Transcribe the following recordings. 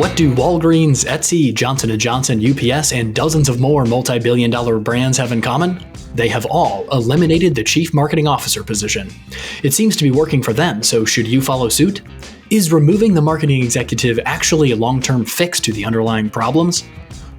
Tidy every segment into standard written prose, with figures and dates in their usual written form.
What do Walgreens, Etsy, Johnson & Johnson, UPS, and dozens of more multi-billion-dollar brands have in common? They have all eliminated the Chief Marketing Officer position. It seems to be working for them, so should you follow suit? Is removing the marketing executive actually a long-term fix to the underlying problems?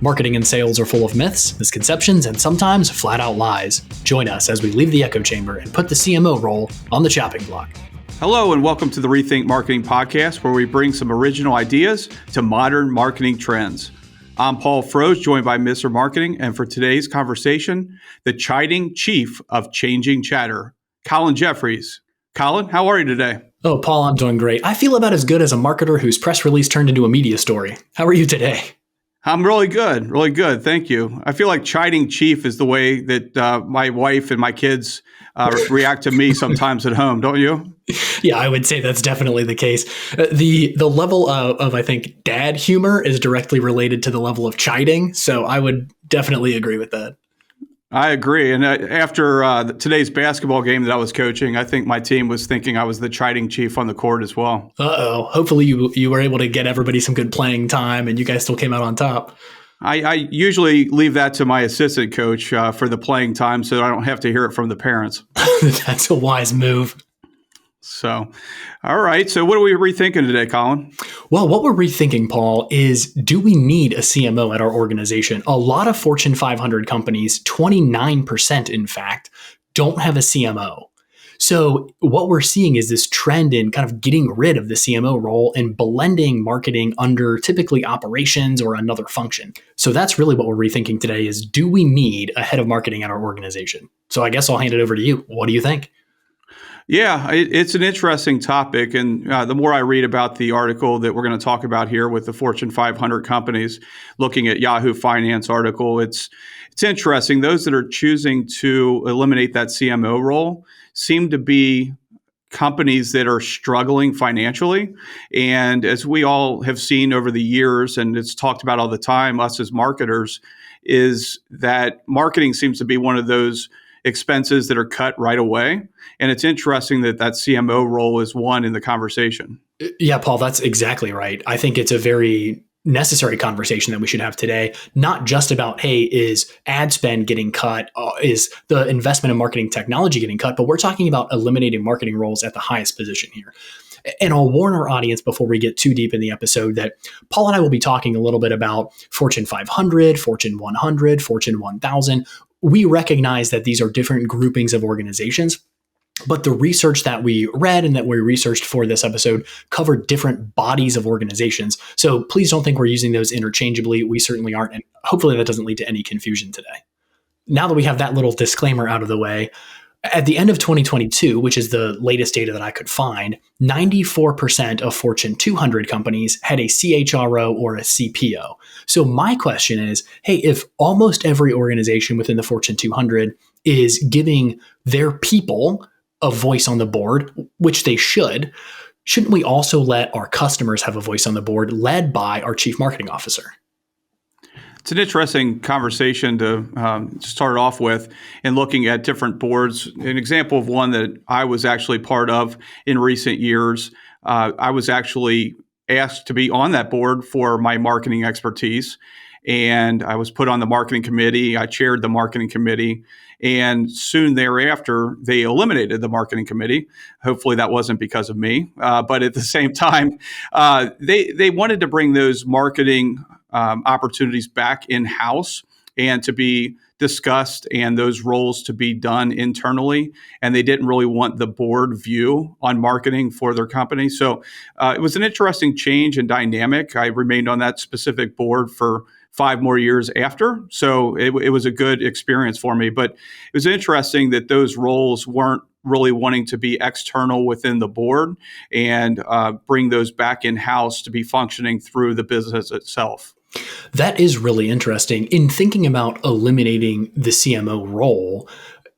Marketing and sales are full of myths, misconceptions, and sometimes flat-out lies. Join us as we leave the echo chamber and put the CMO role on the chopping block. Hello and welcome to the Rethink Marketing Podcast, where we bring some original ideas to modern marketing trends. I'm Paul Frodge, joined by Mr. Marketing, and for today's conversation, the chiding chief of changing chatter, Colin Jeffries. Colin, how are you today? Oh, Paul, I'm doing great. I feel about as good as a marketer whose press release turned into a media story. How are you today? I'm really good. Thank you. I feel like chiding chief is the way that my wife and my kids react to me sometimes at home, don't you? Yeah, I would say that's definitely the case. The level of, I think, dad humor is directly related to the level of chiding. So I would definitely agree with that. I agree. And after today's basketball game that I was coaching, I think my team was thinking I was the chiding chief on the court as well. Uh-oh. Hopefully you were able to get everybody some good playing time and you guys still came out on top. I usually leave that to my assistant coach for the playing time so I don't have to hear it from the parents. That's a wise move. So, all right. So what are we rethinking today, Colin? Well, what we're rethinking, Paul, is do we need a CMO at our organization? A lot of Fortune 500 companies, 29% in fact, don't have a CMO. So what we're seeing is this trend in kind of getting rid of the CMO role and blending marketing under typically operations or another function. So that's really what we're rethinking today is, do we need a head of marketing at our organization? So I guess I'll hand it over to you. What do you think? Yeah, it's an interesting topic. And the more I read about the article that we're going to talk about here with the Fortune 500 companies, looking at Yahoo Finance article, it's interesting. Those that are choosing to eliminate that CMO role seem to be companies that are struggling financially. And as we all have seen over the years, and it's talked about all the time, us as marketers, is that marketing seems to be one of those expenses that are cut right away. And it's interesting that that CMO role is one in the conversation. Yeah, Paul, that's exactly right. I think it's a very necessary conversation that we should have today, not just about, hey, is ad spend getting cut? Is the investment in marketing technology getting cut? But we're talking about eliminating marketing roles at the highest position here. And I'll warn our audience before we get too deep in the episode that Paul and I will be talking a little bit about Fortune 500, Fortune 100, Fortune 1000. We recognize that these are different groupings of organizations, but the research that we read and that we researched for this episode covered different bodies of organizations. So please don't think we're using those interchangeably. We certainly aren't. And hopefully that doesn't lead to any confusion today. Now that we have that little disclaimer out of the way, at the end of 2022, which is the latest data that I could find, 94% of Fortune 200 companies had a CHRO or a CPO. So my question is, hey, if almost every organization within the Fortune 200 is giving their people a voice on the board, which they shouldn't we also let our customers have a voice on the board led by our chief marketing officer? It's an interesting conversation to start off with in looking at different boards. An example of one that I was actually part of in recent years, I was actually asked to be on that board for my marketing expertise. And I was put on the marketing committee. I chaired the marketing committee. And soon thereafter, they eliminated the marketing committee. Hopefully that wasn't because of me. But at the same time, they wanted to bring those marketing opportunities back in-house and to be discussed and those roles to be done internally. And they didn't really want the board view on marketing for their company. So it was an interesting change and dynamic. I remained on that specific board for 5 more years after. So it was a good experience for me. But it was interesting that those roles weren't really wanting to be external within the board and bring those back in-house to be functioning through the business itself. That is really interesting. In thinking about eliminating the CMO role,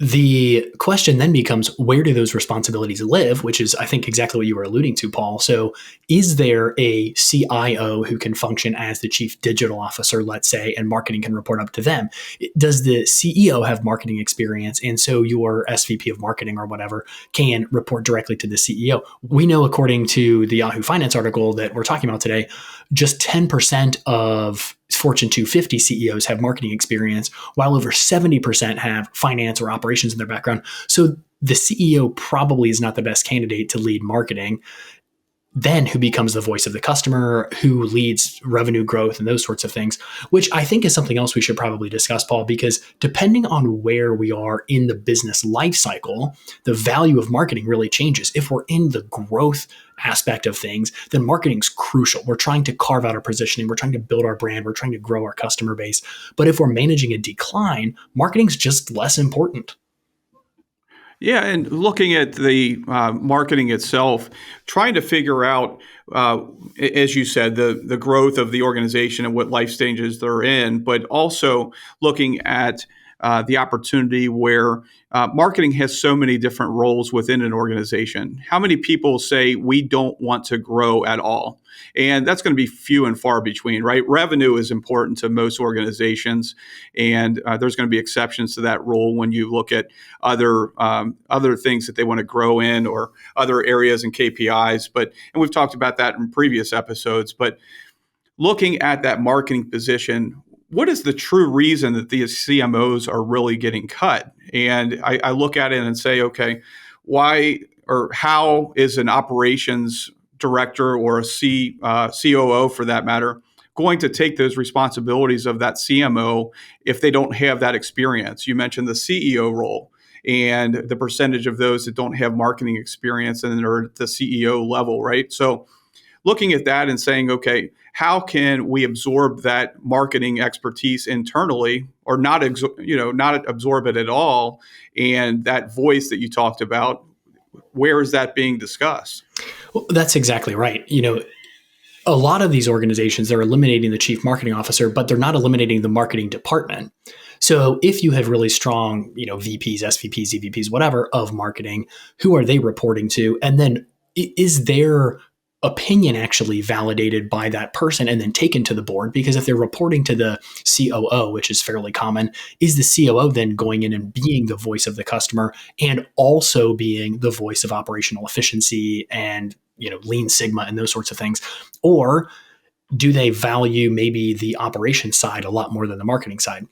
The question then becomes, where do those responsibilities live? Which is, I think, exactly what you were alluding to, Paul. So is there a CIO who can function as the chief digital officer, let's say, and marketing can report up to them? Does the CEO have marketing experience? And so your SVP of marketing or whatever can report directly to the CEO. We know, according to the Yahoo Finance article that we're talking about today, just 10% of Fortune 250 CEOs have marketing experience, while over 70% have finance or operations in their background. So the CEO probably is not the best candidate to lead marketing. Then who becomes the voice of the customer, who leads revenue growth and those sorts of things, which I think is something else we should probably discuss, Paul, because depending on where we are in the business life cycle, the value of marketing really changes. If we're in the growth aspect of things, then marketing's crucial. We're trying to carve out our positioning. We're trying to build our brand. We're trying to grow our customer base. But if we're managing a decline, marketing's just less important. Yeah, and looking at the marketing itself, trying to figure out, as you said, the growth of the organization and what life stages they're in, but also looking at the opportunity where marketing has so many different roles within an organization. How many people say we don't want to grow at all? And that's going to be few and far between, right? Revenue is important to most organizations, and there's going to be exceptions to that rule when you look at other things that they want to grow in or other areas and KPIs. And we've talked about that in previous episodes. But looking at that marketing position, what is the true reason that these CMOs are really getting cut? And I look at it and say, okay, why or how is an operations director or a COO, for that matter, going to take those responsibilities of that CMO if they don't have that experience? You mentioned the CEO role and the percentage of those that don't have marketing experience and are at the CEO level, right? So looking at that and saying, okay, how can we absorb that marketing expertise internally, or not absorb it at all? And that voice that you talked about, where is that being discussed? Well, that's exactly right. A lot of these organizations, they're eliminating the chief marketing officer, but they're not eliminating the marketing department. So if you have really strong, VPs, SVPs, EVPs, whatever of marketing, who are they reporting to? And then is their opinion actually validated by that person and then taken to the board? Because if they're reporting to the COO, which is fairly common, is the COO then going in and being the voice of the customer and also being the voice of operational efficiency and Lean Sigma and those sorts of things? Or do they value maybe the operations side a lot more than the marketing side?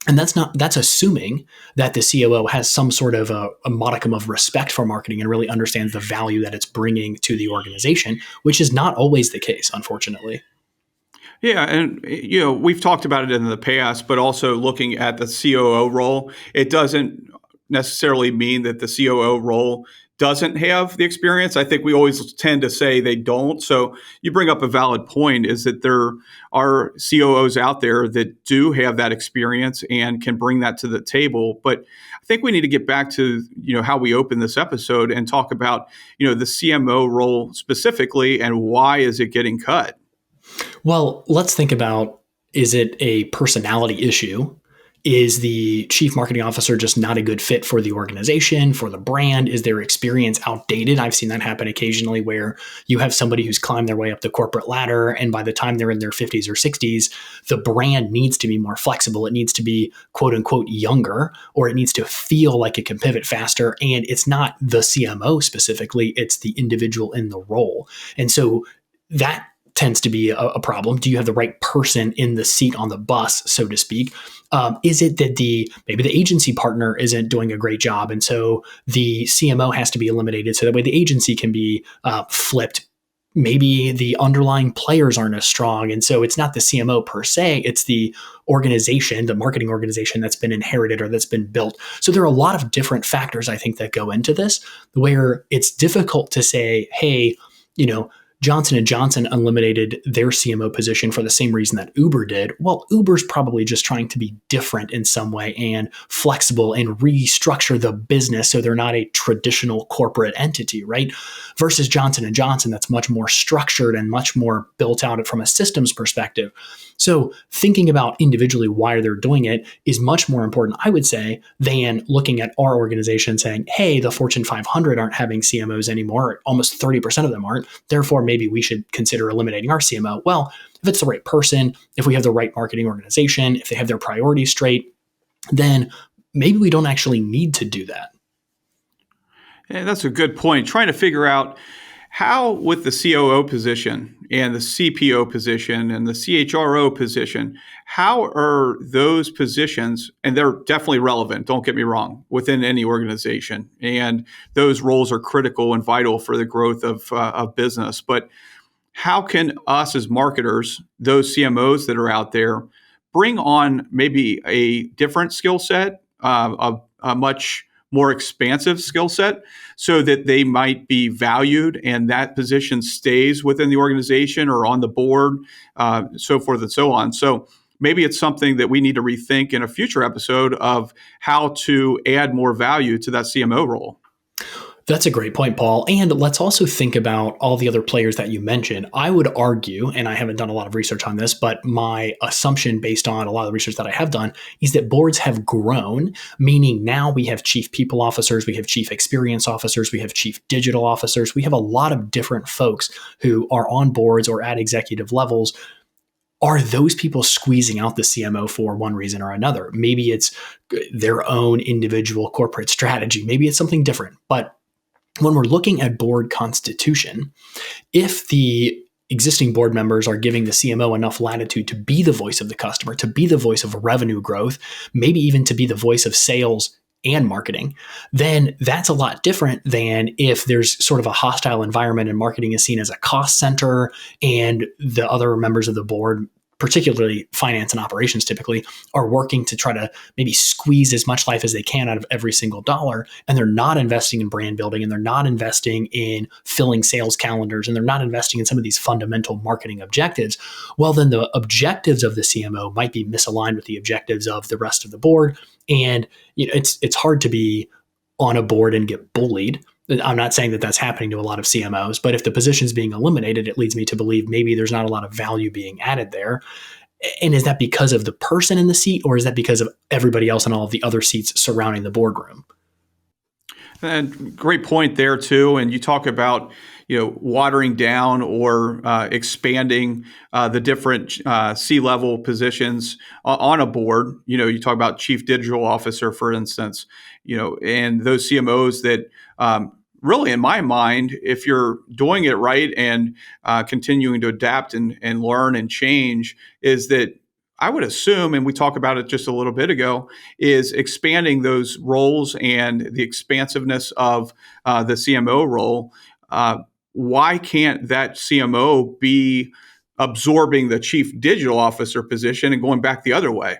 And that's assuming that the COO has some sort of a modicum of respect for marketing and really understands the value that it's bringing to the organization, which is not always the case, unfortunately. Yeah, and we've talked about it in the past, but also looking at the COO role, it doesn't necessarily mean that the COO role doesn't have the experience. I think we always tend to say they don't. So you bring up a valid point, is that there are COOs out there that do have that experience and can bring that to the table. But I think we need to get back to, how we open this episode and talk about, the CMO role specifically and why is it getting cut? Well, let's think about, is it a personality issue? Is the chief marketing officer just not a good fit for the organization, for the brand? Is their experience outdated? I've seen that happen occasionally, where you have somebody who's climbed their way up the corporate ladder, and by the time they're in their 50s or 60s, the brand needs to be more flexible. It needs to be, quote unquote, younger, or it needs to feel like it can pivot faster. And it's not the CMO specifically, it's the individual in the role. And so that tends to be a problem. Do you have the right person in the seat on the bus, so to speak? Is it that maybe the agency partner isn't doing a great job, and so the CMO has to be eliminated so that way the agency can be flipped? Maybe the underlying players aren't as strong, and so it's not the CMO per se, it's the organization, the marketing organization that's been inherited or that's been built. So there are a lot of different factors, I think, that go into this, where it's difficult to say, hey, Johnson & Johnson eliminated their CMO position for the same reason that Uber did. Well, Uber's probably just trying to be different in some way and flexible and restructure the business so they're not a traditional corporate entity, right? Versus Johnson & Johnson, that's much more structured and much more built out from a systems perspective. So thinking about individually why they're doing it is much more important, I would say, than looking at our organization saying, hey, the Fortune 500 aren't having CMOs anymore. Almost 30% of them aren't. Therefore, maybe we should consider eliminating our CMO. Well, if it's the right person, if we have the right marketing organization, if they have their priorities straight, then maybe we don't actually need to do that. Yeah, that's a good point. Trying to figure out how, with the COO position and the CPO position and the CHRO position, how are those positions, and they're definitely relevant, don't get me wrong, within any organization. And those roles are critical and vital for the growth of business. But how can us as marketers, those CMOs that are out there, bring on maybe a different skill set, a much more expansive skill set, so that they might be valued and that position stays within the organization or on the board, so forth and so on. So maybe it's something that we need to rethink in a future episode of how to add more value to that CMO role. That's a great point, Paul. And let's also think about all the other players that you mentioned. I would argue, and I haven't done a lot of research on this, but my assumption based on a lot of the research that I have done is that boards have grown, meaning now we have chief people officers, we have chief experience officers, we have chief digital officers. We have a lot of different folks who are on boards or at executive levels. Are those people squeezing out the CMO for one reason or another? Maybe it's their own individual corporate strategy. Maybe it's something different. But when we're looking at board constitution, if the existing board members are giving the CMO enough latitude to be the voice of the customer, to be the voice of revenue growth, maybe even to be the voice of sales and marketing, then that's a lot different than if there's sort of a hostile environment and marketing is seen as a cost center and the other members of the board, particularly finance and operations typically, are working to try to maybe squeeze as much life as they can out of every single dollar. And they're not investing in brand building, and they're not investing in filling sales calendars, and they're not investing in some of these fundamental marketing objectives. Well, then the objectives of the CMO might be misaligned with the objectives of the rest of the board. And it's hard to be on a board and get bullied. I'm not saying that that's happening to a lot of CMOs, but if the position's being eliminated, it leads me to believe maybe there's not a lot of value being added there. And is that because of the person in the seat, or is that because of everybody else in all of the other seats surrounding the boardroom? And great point there too. And you talk about watering down or expanding the different C-level positions on a board. You talk about chief digital officer, for instance. And those CMOs that really, in my mind, if you're doing it right and continuing to adapt and learn and change, is that I would assume, and we talked about it just a little bit ago, is expanding those roles and the expansiveness of the CMO role. Why can't that CMO be absorbing the chief digital officer position and going back the other way?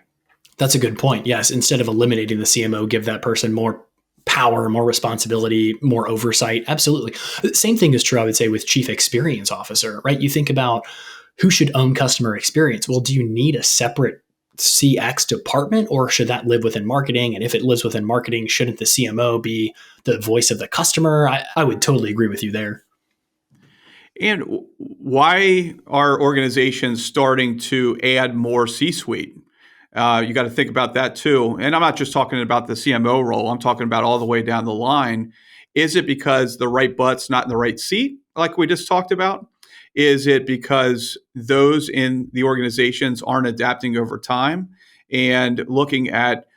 That's a good point. Yes. Instead of eliminating the CMO, give that person more power, more responsibility, more oversight. Absolutely. The same thing is true, I would say, with chief experience officer, right? You think about who should own customer experience. Well, do you need a separate CX department, or should that live within marketing? And if it lives within marketing, shouldn't the CMO be the voice of the customer? I would totally agree with you there. And why are organizations starting to add more C-suite? You got to think about that too. And I'm not just talking about the CMO role. I'm talking about all the way down the line. Is it because the right butt's not in the right seat, like we just talked about? Is it because those in the organizations aren't adapting over time and looking at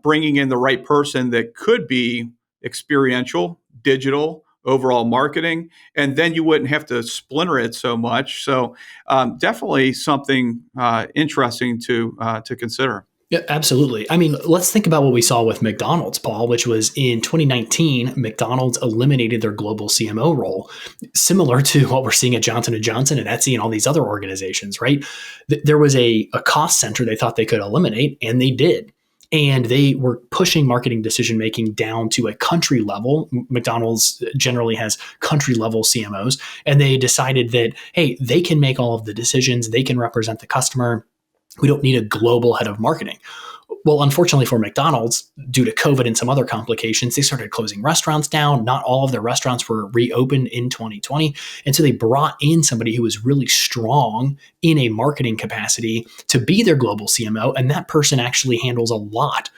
bringing in the right person that could be experiential, digital, overall marketing, and then you wouldn't have to splinter it so much. So definitely something interesting to consider. Yeah, absolutely. I mean, let's think about what we saw with McDonald's, Paul, which was in 2019, McDonald's eliminated their global CMO role, similar to what we're seeing at Johnson & Johnson and Etsy and all these other organizations, right? There was a cost center they thought they could eliminate, and they did. And they were pushing marketing decision making down to a country level. McDonald's generally has country level CMOs, and they decided that, hey, they can make all of the decisions, they can represent the customer. We don't need a global head of marketing. Well, unfortunately for McDonald's, due to COVID and some other complications, they started closing restaurants down. Not all of their restaurants were reopened in 2020. And so they brought in somebody who was really strong in a marketing capacity to be their global CMO. And that person actually handles a lot.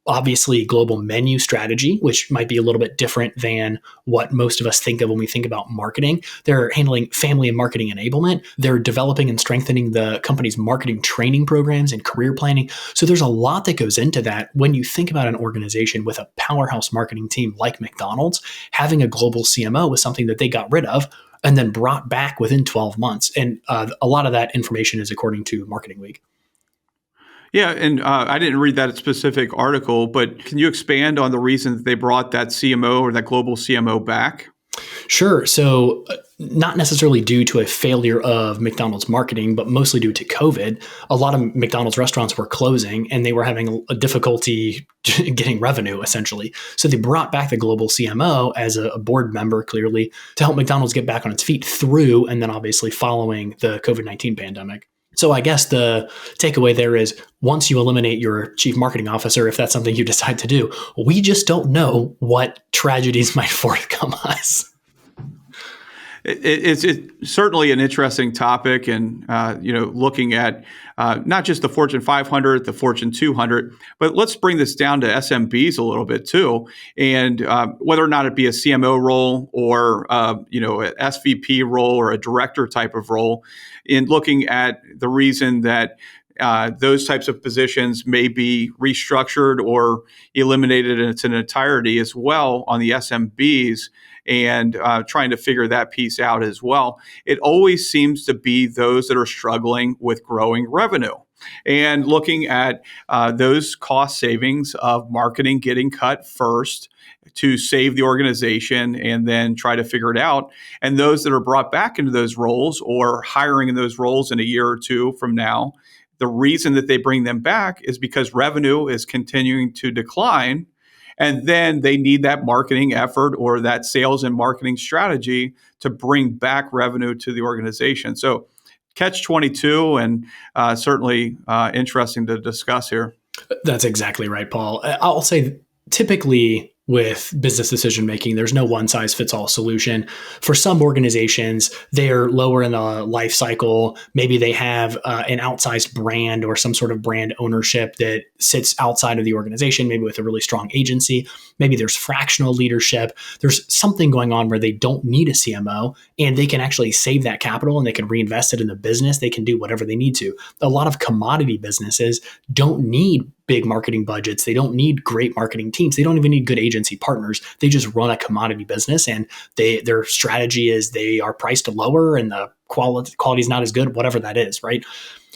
Obviously, global menu strategy, which might be a little bit different than what most of us think of when we think about marketing. They're handling family and marketing enablement. They're developing and strengthening the company's marketing training programs and career planning. So there's a lot that goes into that. When you think about an organization with a powerhouse marketing team like McDonald's, having a global CMO was something that they got rid of and then brought back within 12 months. And a lot of that information is according to Marketing Week. Yeah, and I didn't read that specific article, but can you expand on the reason that they brought that CMO or that global CMO back? Sure. So, not necessarily due to a failure of McDonald's marketing, but mostly due to COVID. A lot of McDonald's restaurants were closing and they were having a difficulty getting revenue, essentially. So, they brought back the global CMO as a board member, clearly, to help McDonald's get back on its feet through and then obviously following the COVID-19 pandemic. So I guess the takeaway there is once you eliminate your chief marketing officer, if that's something you decide to do, we just don't know what tragedies might forthcome us. It's certainly an interesting topic, and looking at not just the Fortune 500, the Fortune 200, but let's bring this down to SMBs a little bit too, and whether or not it be a CMO role or an SVP role or a director type of role, in looking at the reason that those types of positions may be restructured or eliminated in its entirety as well on the SMBs, and trying to figure that piece out as well. It always seems to be those that are struggling with growing revenue. And looking at those cost savings of marketing getting cut first to save the organization and then try to figure it out. And those that are brought back into those roles or hiring in those roles in a year or two from now, the reason that they bring them back is because revenue is continuing to decline. And then they need that marketing effort or that sales and marketing strategy to bring back revenue to the organization. So catch 22, and certainly interesting to discuss here. That's exactly right, Paul. I'll say typically with business decision making, there's no one size fits all solution. For some organizations, they're lower in the life cycle. Maybe they have an outsized brand or some sort of brand ownership that sits outside of the organization, maybe with a really strong agency. Maybe there's fractional leadership. There's something going on where they don't need a CMO and they can actually save that capital and they can reinvest it in the business. They can do whatever they need to. A lot of commodity businesses don't need big marketing budgets. They don't need great marketing teams. They don't even need good agency partners. They just run a commodity business, and their strategy is they are priced lower and the quality is not as good, whatever that is, right?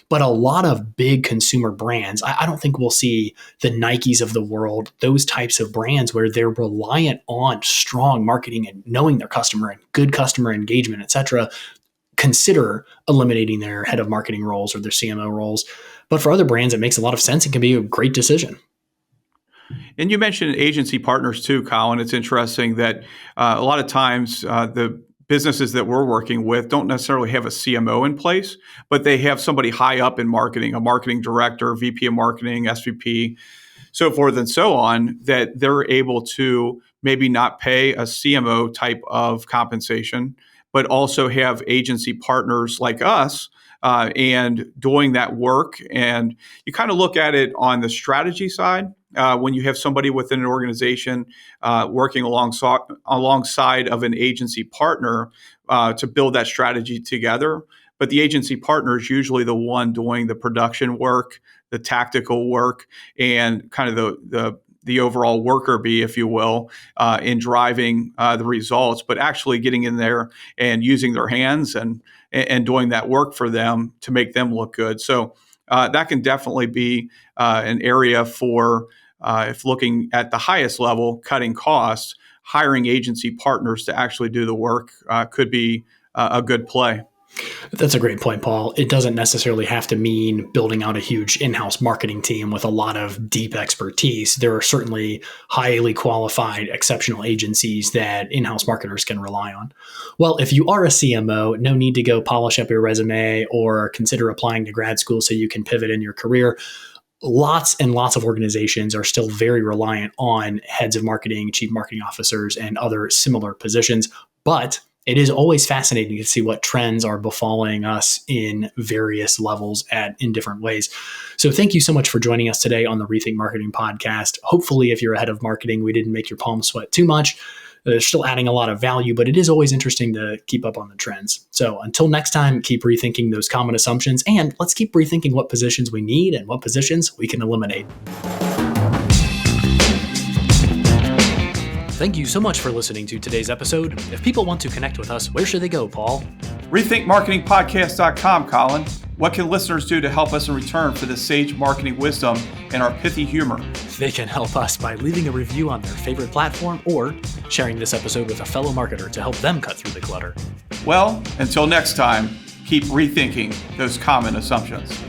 But a lot of big consumer brands, I don't think we'll see the Nikes of the world, those types of brands where they're reliant on strong marketing and knowing their customer and good customer engagement, et cetera, consider eliminating their head of marketing roles or their CMO roles. But for other brands, it makes a lot of sense. It can be a great decision. And you mentioned agency partners too, Colin. It's interesting that a lot of times the businesses that we're working with don't necessarily have a CMO in place, but they have somebody high up in marketing, a marketing director, VP of marketing, SVP, so forth and so on, that they're able to maybe not pay a CMO type of compensation, but also have agency partners like us and doing that work. And you kind of look at it on the strategy side. When you have somebody within an organization working alongside of an agency partner to build that strategy together. But the agency partner is usually the one doing the production work, the tactical work, and kind of the overall worker bee, if you will, in driving the results, but actually getting in there and using their hands and doing that work for them to make them look good. So that can definitely be an area for, if looking at the highest level, cutting costs, hiring agency partners to actually do the work could be a good play. That's a great point, Paul. It doesn't necessarily have to mean building out a huge in-house marketing team with a lot of deep expertise. There are certainly highly qualified, exceptional agencies that in-house marketers can rely on. Well, if you are a CMO, no need to go polish up your resume or consider applying to grad school so you can pivot in your career. Lots and lots of organizations are still very reliant on heads of marketing, chief marketing officers, and other similar positions. But it is always fascinating to see what trends are befalling us in various levels in different ways. So thank you so much for joining us today on the Rethink Marketing Podcast. Hopefully, if you're a head of marketing, we didn't make your palms sweat too much. They're still adding a lot of value, but it is always interesting to keep up on the trends. So until next time, keep rethinking those common assumptions, and let's keep rethinking what positions we need and what positions we can eliminate. Thank you so much for listening to today's episode. If people want to connect with us, where should they go, Paul? RethinkMarketingPodcast.com, Colin. What can listeners do to help us in return for the sage marketing wisdom and our pithy humor? They can help us by leaving a review on their favorite platform or sharing this episode with a fellow marketer to help them cut through the clutter. Well, until next time, keep rethinking those common assumptions.